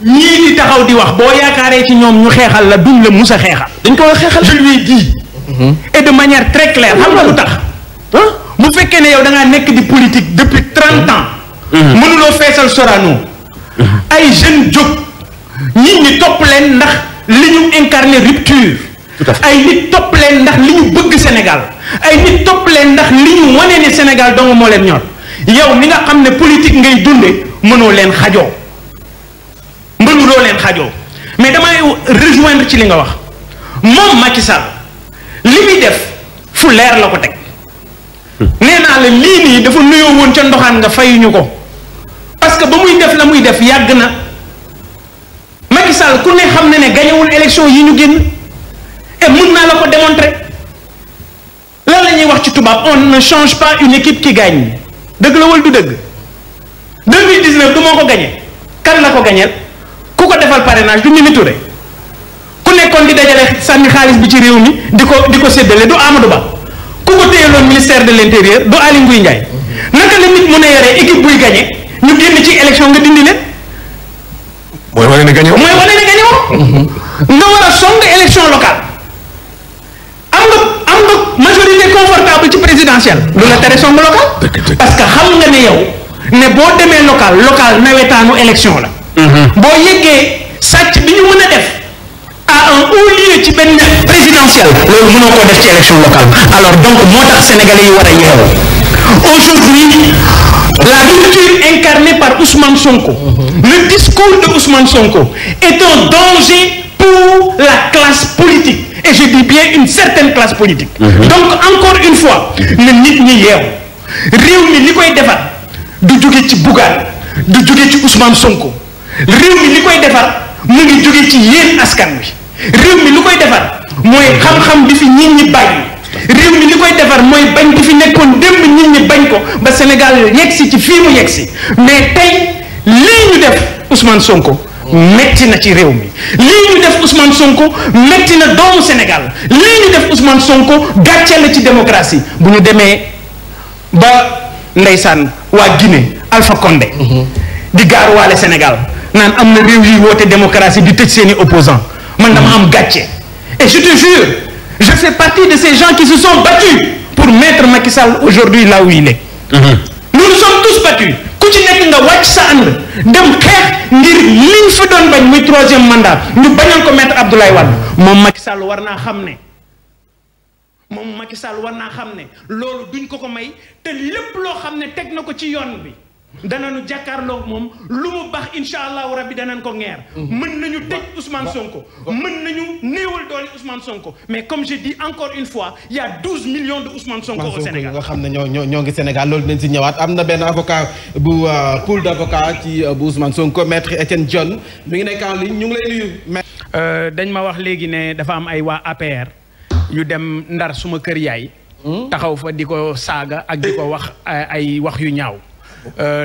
ñii di taxaw di wax boo yaakaaree ci ñoom ñu xeexal la duñ la mus a xeexal. dañ ko xeexal je lui ai dit. et de manière très claire xam nga lu tax. bu fekkee ne yow da ngaa nekk di politique depuis 30 ans. mënuloo feesal Sorano. ay jeunes jóg nit ñi topp leen ndax li ñu incarné rupture. ay nit topp leen ndax li ñu bëgg Sénégal. ay nit topp leen ndax li ñu wane ne Sénégal dong moo leen ñor yow mi nga xam ne politique ngay dunde mënoo leen xajoo mënuloo leen xajoo mais damay rejoindre ci li nga wax moom Macky Sall li muy def fu leer la ko teg nee naa la lii nii dafa nuyoo woon ca ndoxaan nga fayuñu ko parce que ba muy def la muy def yàgg na Macky Sall ku ne xam ne ne gañewul élection yi ñu génn et mun naa la ko démontrer lan la ñuy wax ci tubaab on ne change pas une équipe qui gagne dëgg la wala du dëgg 2019 du moo ko gagné kan la ko gañeel ku ko defal parrainage du Mimi Touré ku nekkoon di dajale sànni xaalis bi ci réew mi di ko séddale du Amadou Ba ku ko téyeloon ministère de l'intérieur du Aly Ngouille Ndiaye naka la nit mën a yore équipe buy gagné ñu génn ci élection nga dindi leen. mooy wane ne gagné woo nga war a song élection locale am nga majorité confortable ci présidentielle lu la tere song local parce que xam nga ne yow ne boo demee local nawetaanu élection la boo yeggee sàcc bi ñu mën a def à un haut lieu ci benn présidentielle loolu mënoo koo def ci élection locale alors donc moo tax sénégalais yi war a yeewu aujourd'hui la rupture incarnée par Ousmane Sonko le discours de Ousmane Sonko est un danger pour la classe politique et je dis bien une certaine classe politique donc encore une fois na nit ñi yeew réew mi li koy defar du jóge ci Bougane du jóge ci Ousmane Sonko réew mi li koy defar mu ngi jóge ci yéen askan wi réew mi li koy defar mooy xam-xam bi fi nit ñi bàyyi réew mi li koy defar mooy bañ bi fi nekkoon démb nit ñi bañ ko ba Sénégal yegsi ci fii mu yegsi mais tey lii ñu def Ousmane Sonko metti na ci réew mi lii ñu def Ousmane Sonko metti na doomu Sénégal lii ñu def Ousmane Sonko gàcce la ci démocratie bu ñu demee ba ndeysaan waa Guinée Alpha Condé di gaaruwaale Sénégal naan am na réew yi woote démocratie di tëj seeni opposants man dama am gàcce et je te jure je fais partie de ces gens qui se sont battus pour mettre Macky Sall aujourd'hui là où il est nous nous sommes tous battus ku ci nekk nga wàcc sa ànd dem xeex ngir liñ fi doon bañ muy 3e mandat ñu bañoon ko mettre Abdoulaye Wade moom Macky Sall war naa xam ne loolu duñ ko may te lépp loo xam ne teg na ko ci yoon bi danañu jàkkaarloog moom lu mu baax incha allahu rabbi danañ ko ngeer mën nañu tëj Ousmane Sonko mën nañu néewal doole Ousmane Sonko mais comme je dis encore une fois il y a 12 millions de Ousmane Sonko au Sénégal nga xam ne ñoo ngi Sénégal loolu dinañ si ñëwaat am na benn avocat bu pool d'avocat ci bu Ousmane Sonko maître Etienne Dione mi ngi nekk en ligne ñu ngi lay nuyu. dañ ma wax léegi ne dafa am ay waa APR yu dem Ndar suma kër yaay taxaw fa di ko saaga ak di ko wax ay wax yu ñaaw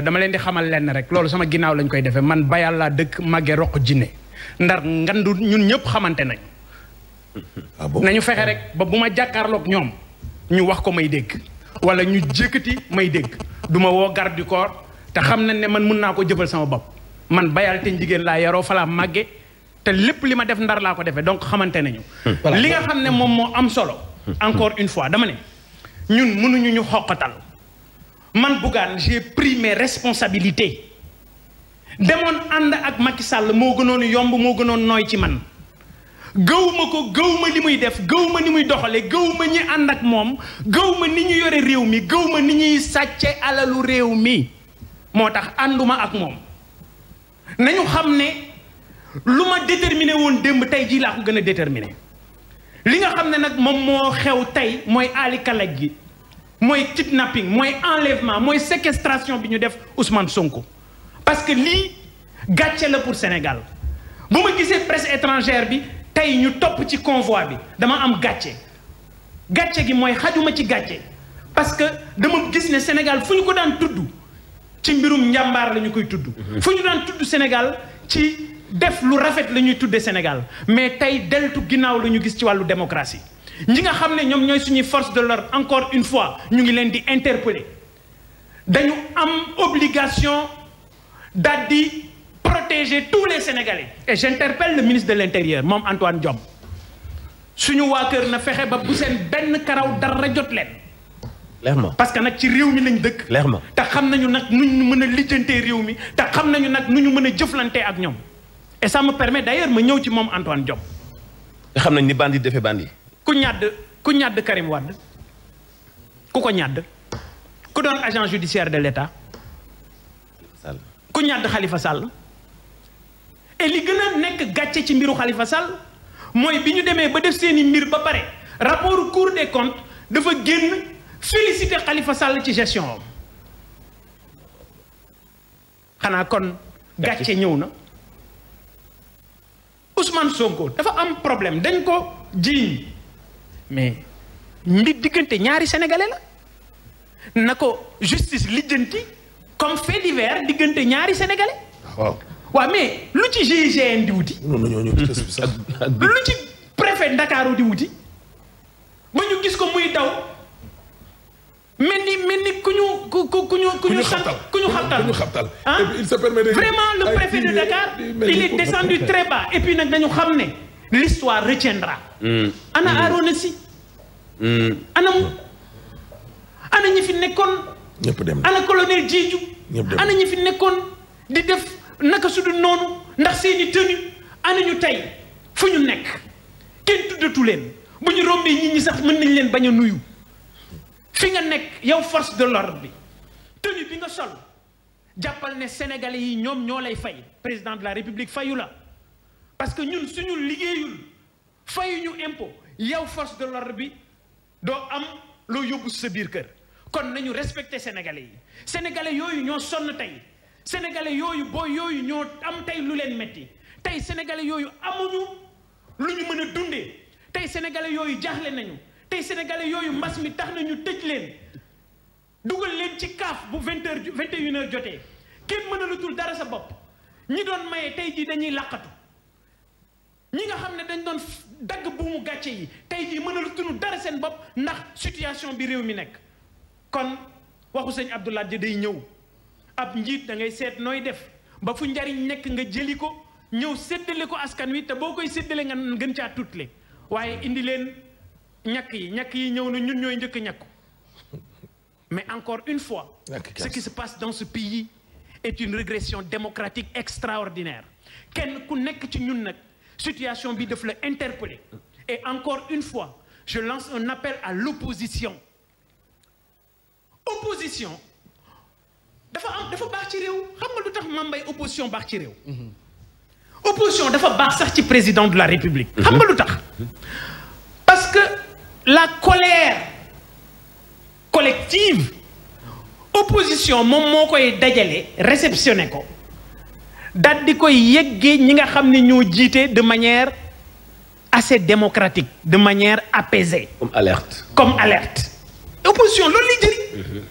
dama leen di xamal lenn rek loolu sama ginnaaw lañ koy defee man bayal laa dëkk màgge roq jinne Ndar ngandu ñun ñëpp xamante nañ nañu fexe rek ba bu ma jàkkaarloog ñoom ñu wax ko may dégg wala ñu jëkkati may dégg du ma woo garde du corps te xam nañ ne man mun naa ko jëfal sama bopp man bayal te jigéen laa yaroo falaa màgge te lépp li ma def Ndar laa ko defee donc xamante nañu li nga xam ne moom moo am solo encore une fois dama ne ñun mënuñu ñu xoqatal man Bougane j'ai pris mes responsabilités demoon ànd ak Macky Sall moo gënoon yomb moo gënoon nooy ci man gëwma li muy def gëwma ni muy doxale gëwma ñi ànd ak moom gëwma ni ñu yore réew mi gëwma ni ñuy sàcce alalu réew mi moo tax ànduma ak moom nañu xam ne lu ma déterminé woon démb tey jii laa ko gën a déterminé li nga xam ne nag moom moo xew tey mooy aali kalaj gi mooy kidnapping mooy enlèvement mooy séquestration bi ñu def Ousmane Sonko parce que lii gàcce la pour Sénégal bu ma gisee presse étrangère bi tey ñu topp ci convoi bi dama am gàcce gi mooy xajuma ci gàcce parce que dama gis ne Sénégal fu ñu ko daan tudd ci mbirum njàmbaar la ñu koy tudd fu ñu daan tudd Sénégal ci def lu rafet la ñuy tuddee Sénégal mais tey deltu ginnaaw la ñu gis ci wàllu démocratie ñi nga xam ne ñoom ñooy suñuy force de l'ordre encore une fois ñu ngi leen di interpeller dañu am obligation daal di protéger protéger tous les Sénégalais. Et j'interpelle le ministre de l'Intérieur moom Antoine Diome suñu waa kër na fexe ba bu seen benn karaw dara jot leen. clairement parce que nag ci réew mi lañ dëkk. clairement te xam nañu nag nu ñu mën a lijjantee réew mi te xam nañu nag nu ñu mën a jëflantee ak ñoom et ça me permet d'ailleurs ma ñëw ci moom Antoine Diome. te xam nañ ni bandi defee bandi. ku ñàdd Karim Wade ku ko ñàdd ku doon agent judiciaire de l'État ku ñàdd Khalifa Sall et li gën a nekk gàcce ci mbiru Khalifa Sall mooy bi ñu demee ba def seeni mbir ba pare rapport Cour des comptes dafa génn féliciter Khalifa Sall ci gestion am xanaa kon gàcce ñëw na. Ousmane Sonko dafa am problème dañ ko jiiñ mais mbir diggante ñaari sénégalais la na ko justice lijjanti comme fait divers diggante ñaari sénégalais. waaw mais lu ci GIGN di wuti. lu ci préfet Ndakaaru di wuti ba ñu gis ko muy daw mel ni ku ñu xabtal ah vraiment le préfet de Dakar il est descendu très bas et puis nag dañu xam ne l'histoire retiendra. ana Arona Sy. ana ñi fi nekkoon. ana colonel Diédhiou. ana ñi fi nekkoon di def naka su dul noonu ndax seeni tenue ana ñu tey fu ñu nekk kenn tuddatu leen bu ñu rombee nit ñi sax mën nañ leen bañ a nuyu. fi nga nekk yow force de l'ordre bi tenue bi nga sol jàppal ne sénégalais yi ñoom ñoo lay fay président de la république fayu la parce que ñun suñu liggéeyul fayuñu impôt yow force de l'ordre bi doo am loo yóbbu sa biir kër kon nañu respecter sénégalais yi sénégalais yooyu ñoo sonn tey sénégalais yooyu boo yooyu ñoo am tey lu leen metti tey sénégalais yooyu amuñu lu ñu mën a dundee tey sénégalais yooyu jaaxle nañu tey sénégalais yooyu mbas mi tax nañu tëj leen dugal leen ci kaaf bu 21h jotee kenn mënalatul dara sa bopp ñi doon maye tey jii dañuy làqatu ñi nga xam ne dañ doon dagg buumu gàcce yi tey jii mënalatul dara seen bopp ndax situation bi réew mi nekk kon waxu sëñ Abdoulaye Dia day ñëw ab njiit da ngay seet nooy def ba fu njariñ nekk nga jëli ko ñëw séddale ko askan wi te boo koy séddale nga gën caa tutle waaye indi leen ñàkk yi ñëw na ñun ñooy njëkk ñàkku mais encore une fois ce qui se passe dans ce pays est une régression démocratique extraordinaire kenn ku nekk ci ñun nag situation bi daf la interpeller et encore une fois je lance un appel à l'opposition dafa baax ci réew xam nga lu tax mambay opposition baax ci réew opposition dafa baax sax ci président de la République xam nga lu tax parce que la colère collective opposition moom moo koy dajale réceptionné ko daal di koy yeggee ñi nga xam ne ñoo jiite de manière assez démocratique de manière apaisée. comme alerte opposition loolu lay jëriñ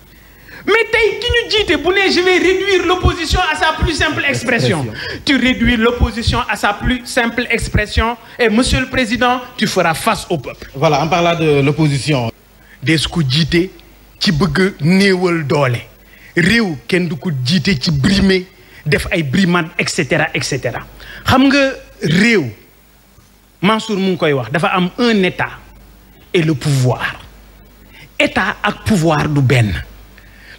mais tey ki ñu jiite bu ne je vais réduire l'opposition à sa plus simple expression tu réduis l'opposition à sa plus simple expression et monsieur le président tu feras face au peuple. voilà en parlant de l'opposition. des ko jiite ci bëgg néewal doole réew kenn du ko jiite ci brimer def ay brimade et cetera xam nga réew Mansour mu ngi koy wax dafa am un état et le pouvoir état ak pouvoir du benn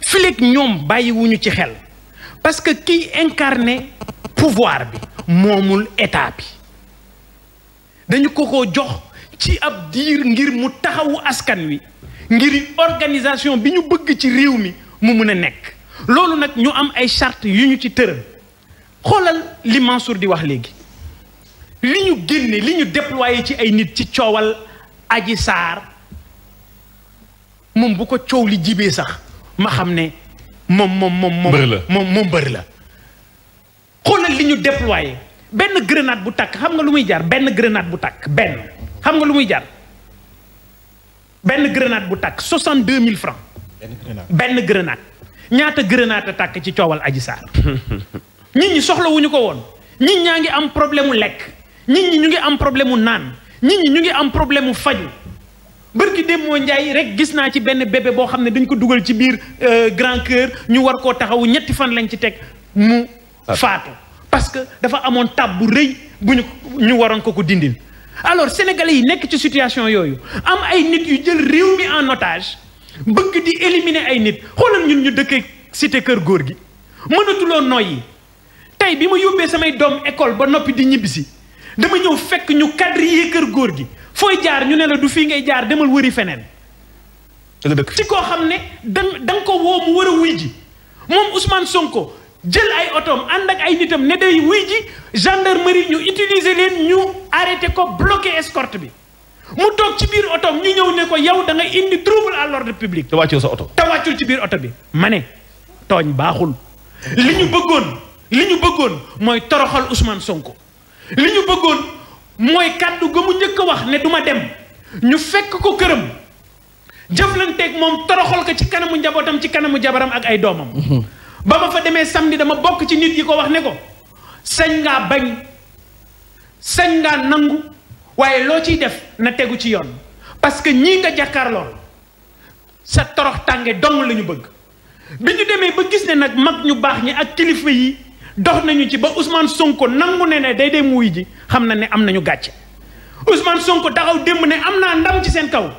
fileeg ñoom bàyyiwuñu ci xel parce que kiy incarné pouvoir bi moomul état bi dañu ko jox ci ab diir ngir mu taxawu askan wi ngir organisation bi ñu bëgg ci réew mi mu mën a nekk loolu nag ñu am ay charte yu ñu ci tëral xoolal li Mansour di wax léegi li ñu génne li ñu déployé ci ay nit ci coowal Adji Sarr moom bu ko coow li jibee sax ma xam ne moom mbër la xoolal li ñu déployé benn grenade bu takk xam nga lu muy jar benn grenade bu takk xam nga lu muy jar benn grenade bu takk 62 000 francs benn grenade ñaata grenade a takk ci coowal Adji Sarr nit ñi soxlawuñu ko woon nit ñaa ngi am problème mu lekk nit ñi ñu ngi am problème mu naan nit ñi ñu ngi am problème mu faju bërki dem moo njaay rek gis naa ci benn bébé boo xam ne dañ ko dugal ci biir Grand Cœur ñu war koo taxawu 3 fan lañ ci teg mu faatu parce que dafa amoon tab bu rëy bu ñu waroon ko dindil. alors sénégalais yi nekk ci situation yooyu am ay nit yu jël réew mi en otage bëgg di éliminer ay nit xoolal ñun ñu dëkkee cité kër góor gi mënatuloo noyyi tey bi ma yóbbee samay doom école ba noppi di ñibbisi dama ñëw fekk ñu quadriller kër góor gi fooy jaar ñu ne la du fii ngay jaar demal wëri feneen. da nga dëkk ci koo xam ne da nga ko woo mu war a wuy ji moom Ousmane Sonko jël ay otoom ànd ak ay nitam ne day wuy ji gendarmerie ñu utiliser leen ñu arrêté ko bloqué escorte bi mu toog ci biir otoom ñu ñëw ne ko yow da nga indi trouble à l'ordre public. te wàccul sa oto. te wàccul ci biir oto bi. ma ne tooñ baaxul li ñu bëggoon mooy toroxal Ousmane Sonko li ñu bëggoon mooy kàddu ga mu njëkk a wax ne du ma dem ñu fekk ko këram jëflanteeg moom toroxal ko ci kanamu njabootam ci kanamu jabaram ak ay doomam. ba ma fa demee samedi dama bokk ci nit yi ko wax ne ko sañ ngaa bañ sañ ngaa nangu waaye loo ciy def na tegu ci yoon parce que ñii nga jàkkaarlool sa torox tànge dong la ñu bëgg. bi ñu demee ba gis ne nag mag ñu baax ñi ak kilifa yi dox nañu ci ba Ousmane Sonko nangu ne day dem wuy ji xam na ne am nañu gàcce Ousmane Sonko taxaw démb ne am naa ndam ci seen kaw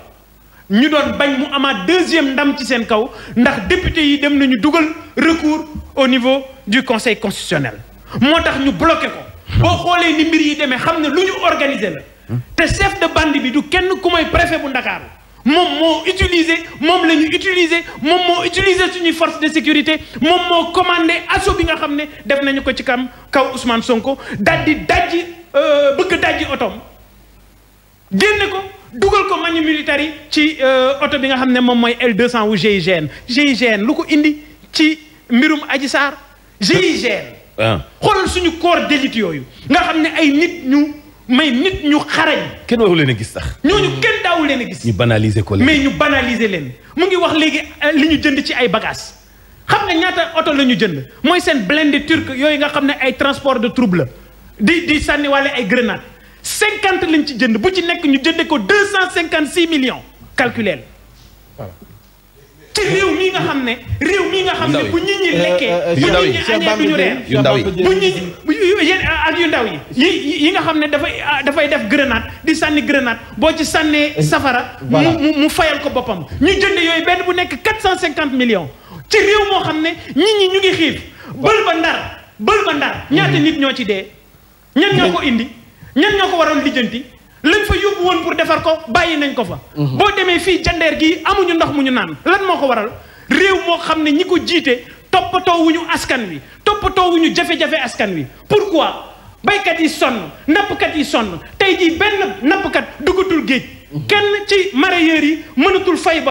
ñu doon bañ mu amaat deuxième ndam ci seen kaw ndax député yi dem nañu dugal recours au niveau du conseil constitutionnel moo tax ñu bloqué ko. boo xoolee ni mbir yi demee xam ne lu ñu organisé la te chef de bande bi du kenn ku may préfet bu Ndakaaru moom moo utilisé moom la ñu utilisé moom moo utilisé suñuy force de sécurité moom moo commandé assaut bi nga xam ne def nañu ko ci kaw Ousmane Sonko bëgg dajji otoom génne ko dugal ko manu militaire yi ci oto bi nga xam ne moom mooy L200 wu GIGN lu ko indi ci mbirum Adji Sarr GIGN. xoolal suñu corps d'élite yooyu nga xam ne ay nit ñu xarañ. kenn waru leen a gis sax. ñooñu kenn daawu leen a gis. ñu banaliser ko mais ñu banaliser leen mu ngi wax léegi li ñu jënd ci ay bagages xam nga ñaata oto la ñu jënd mooy seen blindé turc yooyu nga xam ne ay transport de trouble la di sànni wala ay grenade 50 lañ ci jënd bu ci nekk ñu jënde ko 256 millions calculeel ci réew mi nga xam ne bu nit ñi lekkee bu nit ñi añee duñu reer yu ndaw yi bu nit yéen ak yu ndaw yi nga xam ne dafay def grenade di sànni grenade boo ci sànnee safara mu fayal ko boppam ñu jënd yooyu benn bu nekk 450 millions ci réew moo xam ne nit ñi ñu ngi xiif bël ba ndar ñaata nit ñoo ci dee ñan ñoo ko indi ñan ñoo ko waroon lijjanti lañ fa yóbbu woon pour defar ko bàyyi nañ ko fa. boo demee fii jandeer gi amuñu ndox mu ñu naan lan moo ko waral réew moo xam ne ñi ko jiite toppatoowuñu askan wi toppatoowuñu jafe-jafe askan wi. pourquoi baykat yi sonn nappkat yi sonn tey jii benn nappkat duggatul géej kenn ci mareyeurs yi mënatul fay ba.